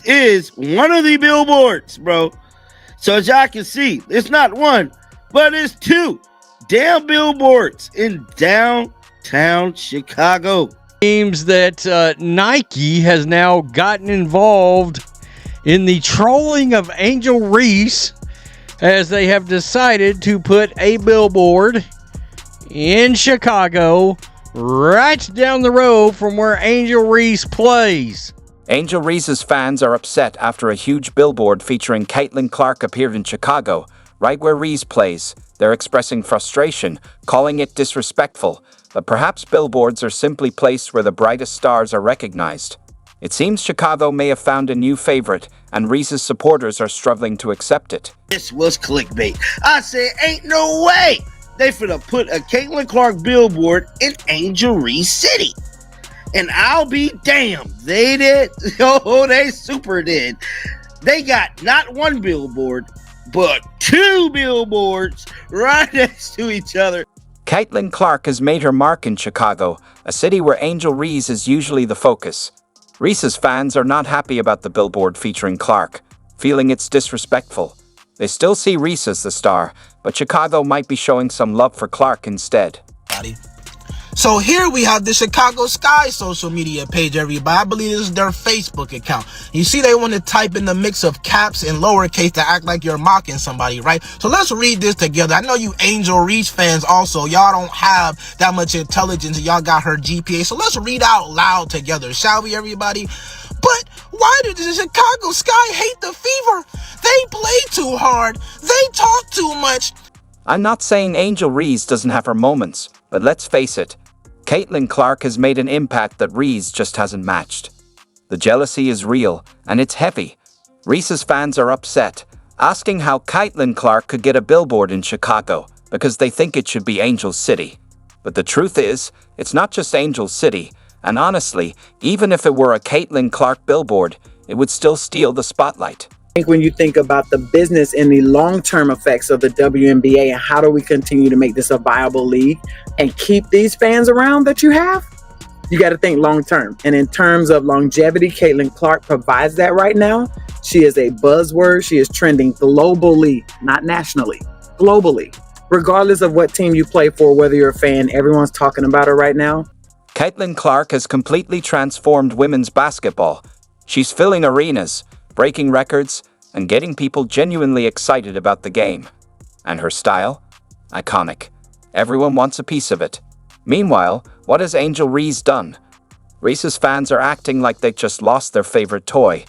This is one of the billboards, bro. So as y'all can see, it's not one, but it's two damn billboards in downtown Chicago. Seems that Nike has now gotten involved in the trolling of Angel Reese, as they have decided to put a billboard in Chicago right down the road from where Angel Reese plays. Angel Reese's fans are upset after a huge billboard featuring Caitlin Clark appeared in Chicago, right where Reese plays. They're expressing frustration, calling it disrespectful, but perhaps billboards are simply placed where the brightest stars are recognized. It seems Chicago may have found a new favorite, and Reese's supporters are struggling to accept it. This was clickbait. I said, ain't no way they finna put a Caitlin Clark billboard in Angel Reese City. And I'll be damned, they did. Oh, they super did. They got not one billboard, but two billboards right next to each other. Caitlin Clark has made her mark in Chicago, a city where Angel Reese is usually the focus. Reese's fans are not happy about the billboard featuring Clark, feeling it's disrespectful. They still see Reese as the star, but Chicago might be showing some love for Clark instead. So here we have the Chicago Sky social media page, everybody. I believe this is their Facebook account. You see they want to type in the mix of caps and lowercase to act like you're mocking somebody, right? So let's read this together. I know you Angel Reese fans also. Y'all don't have that much intelligence and y'all got her GPA. So let's read out loud together, shall we, everybody? But why did the Chicago Sky hate the Fever? They play too hard. They talk too much. I'm not saying Angel Reese doesn't have her moments, but let's face it, Caitlin Clark has made an impact that Reese just hasn't matched. The jealousy is real, and it's heavy. Reese's fans are upset, asking how Caitlin Clark could get a billboard in Chicago, because they think it should be Angel City. But the truth is, it's not just Angel City, and honestly, even if it were a Caitlin Clark billboard, it would still steal the spotlight. I think when you think about the business and the long-term effects of the WNBA and how do we continue to make this a viable league and keep these fans around that you have, you got to think long-term. And in terms of longevity, Caitlin Clark provides that right now. She is a buzzword. She is trending globally, not nationally, globally. Regardless of what team you play for, whether you're a fan, everyone's talking about her right now. Caitlin Clark has completely transformed women's basketball. She's filling arenas, breaking records, and getting people genuinely excited about the game. And her style? Iconic. Everyone wants a piece of it. Meanwhile, what has Angel Reese done? Reese's fans are acting like they just lost their favorite toy.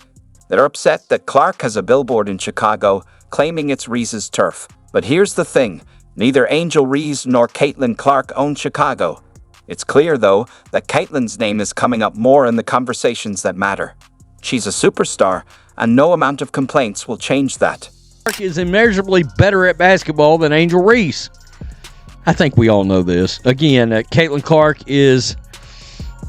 They're upset that Clark has a billboard in Chicago, claiming it's Reese's turf. But here's the thing, neither Angel Reese nor Caitlin Clark own Chicago. It's clear, though, that Caitlin's name is coming up more in the conversations that matter. She's a superstar, and no amount of complaints will change that. Clark is immeasurably better at basketball than Angel Reese. I think we all know this. Again, Caitlin Clark is,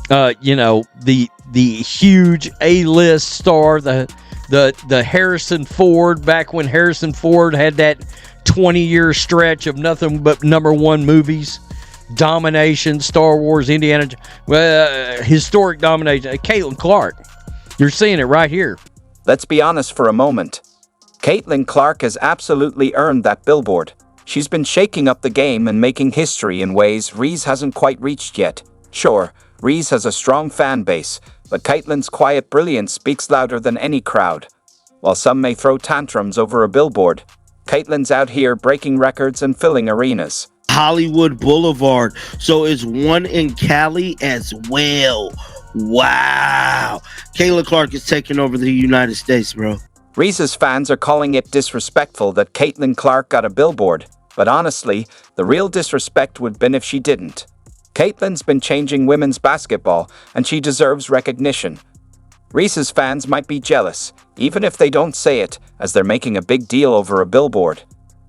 the huge A-list star, the Harrison Ford, back when Harrison Ford had that 20-year stretch of nothing but #1 movies. Domination, Star Wars, Indiana, historic domination. Caitlin Clark. You're seeing it right here. Let's be honest for a moment. Caitlin Clark has absolutely earned that billboard. She's been shaking up the game and making history in ways Reese hasn't quite reached yet. Sure, Reese has a strong fan base, but Caitlin's quiet brilliance speaks louder than any crowd. While some may throw tantrums over a billboard, Caitlin's out here breaking records and filling arenas. Hollywood Boulevard. So it's one in Cali as well. Wow. Caitlin Clark is taking over the United States, bro. Reese's fans are calling it disrespectful that Caitlin Clark got a billboard, but honestly, the real disrespect would have been if she didn't. Caitlin's been changing women's basketball, and she deserves recognition. Reese's fans might be jealous, even if they don't say it, as they're making a big deal over a billboard.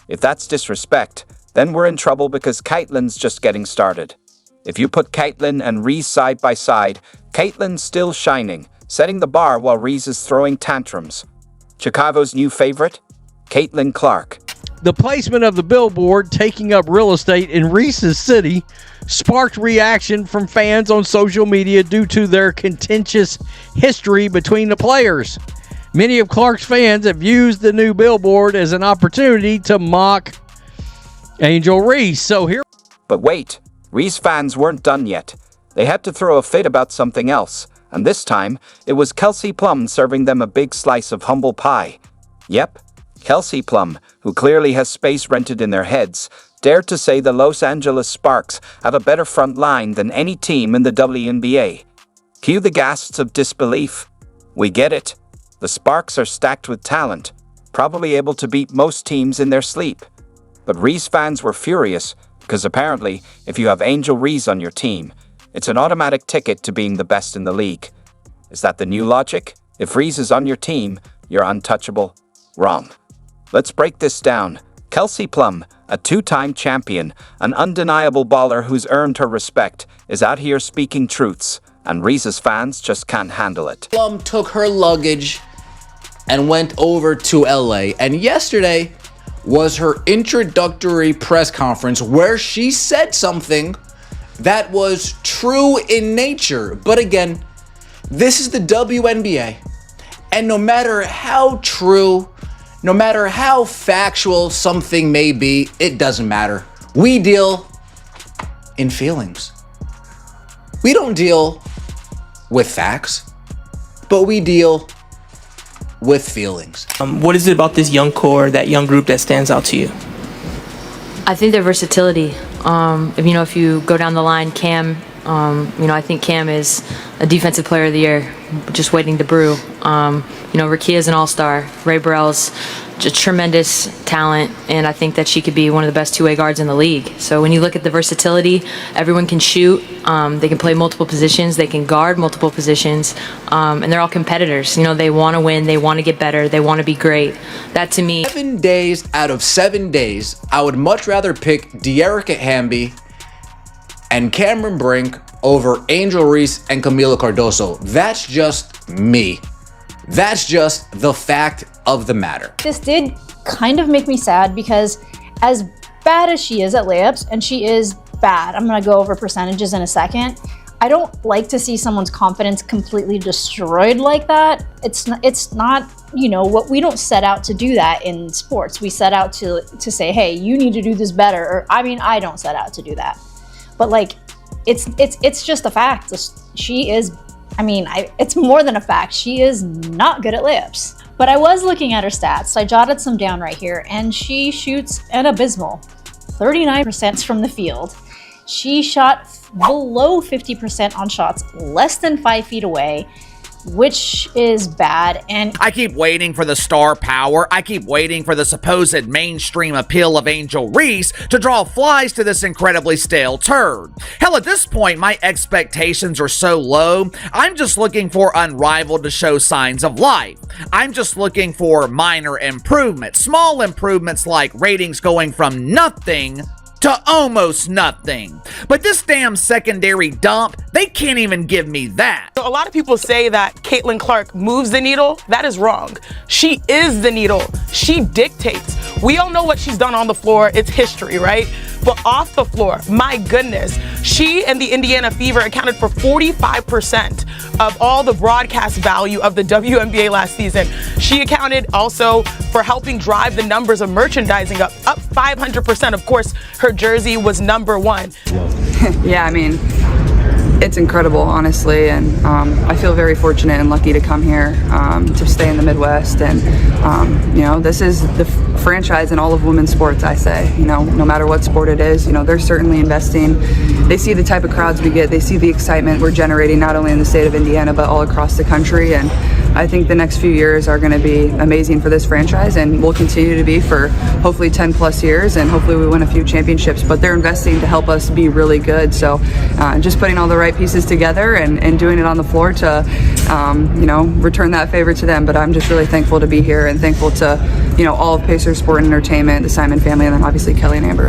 If that's disrespect, then we're in trouble because Caitlin's just getting started. If you put Caitlin and Reese side by side, Caitlin's still shining, setting the bar while Reese is throwing tantrums. Chicago's new favorite? Caitlin Clark. The placement of the billboard taking up real estate in Reese's City sparked reaction from fans on social media due to their contentious history between the players. Many of Clark's fans have used the new billboard as an opportunity to mock Angel Reese. So here. But wait, Reese fans weren't done yet. They had to throw a fit about something else, and this time, it was Kelsey Plum serving them a big slice of humble pie. Yep, Kelsey Plum, who clearly has space rented in their heads, dared to say the Los Angeles Sparks have a better front line than any team in the WNBA. Cue the gasps of disbelief. We get it. The Sparks are stacked with talent, probably able to beat most teams in their sleep. But Reese fans were furious, because apparently, if you have Angel Reese on your team, it's an automatic ticket to being the best in the league. Is that the new logic? If Reese is on your team, you're untouchable? Wrong. Let's break this down. Kelsey Plum, a two-time champion, an undeniable baller who's earned her respect, is out here speaking truths, and Reese's fans just can't handle it. Plum took her luggage and went over to LA, and yesterday was her introductory press conference where she said something that was true in nature. But again, this is the WNBA, and no matter how true, no matter how factual something may be, it doesn't matter. We deal in feelings. We don't deal with facts, but we deal with feelings. What is it about this young core, that young group, that stands out to you? I think their versatility. If you go down the line, Cam, I think Cam is a defensive player of the year, just waiting to brew. Rakia is an all-star. Ray Burrell's just tremendous talent, and I think that she could be one of the best two-way guards in the league. So when you look at the versatility, everyone can shoot. They can play multiple positions. They can guard multiple positions, and they're all competitors. They want to win. They want to get better. They want to be great. That to me. 7 days out of 7 days, I would much rather pick De'Erica Hamby and Cameron Brink over Angel Reese and Camila Cardoso. That's just me. That's just the fact of the matter. This did kind of make me sad because as bad as she is at layups, and she is bad, I'm gonna go over percentages in a second, I don't like to see someone's confidence completely destroyed like that. It's not, what we don't set out to do that in sports. We set out to say, hey, you need to do this better. Or, I don't set out to do that. But it's just a fact. She is, it's more than a fact. She is not good at layups. But I was looking at her stats, so I jotted some down right here, and she shoots an abysmal 39% from the field. She shot below 50% on shots less than 5 feet away, which is bad. And I keep waiting for the star power. I keep waiting for the supposed mainstream appeal of Angel Reese to draw flies to this incredibly stale turd. Hell, at this point, my expectations are so low, I'm just looking for Unrivaled to show signs of life. I'm just looking for minor improvements, small improvements like ratings going from nothing to almost nothing. But this damn secondary dump, they can't even give me that. A lot of people say that Caitlin Clark moves the needle. That is wrong. She is the needle. She dictates. We all know what she's done on the floor. It's history, right? But off the floor, my goodness, she and the Indiana Fever accounted for 45% of all the broadcast value of the WNBA last season. She accounted also for helping drive the numbers of merchandising up 500%. Of course, her jersey was #1. Yeah, it's incredible, honestly, and I feel very fortunate and lucky to come here to stay in the Midwest, and this is the franchise in all of women's sports, I say. No matter what sport it is, they're certainly investing. They see the type of crowds we get, they see the excitement we're generating not only in the state of Indiana but all across the country, and I think the next few years are going to be amazing for this franchise, and will continue to be for hopefully 10 plus years, and hopefully we win a few championships. But they're investing to help us be really good, so just putting all the right pieces together and doing it on the floor to return that favor to them. But I'm just really thankful to be here, and thankful to all of Pacers Sport and Entertainment, the Simon family, and then obviously Kelly and Amber.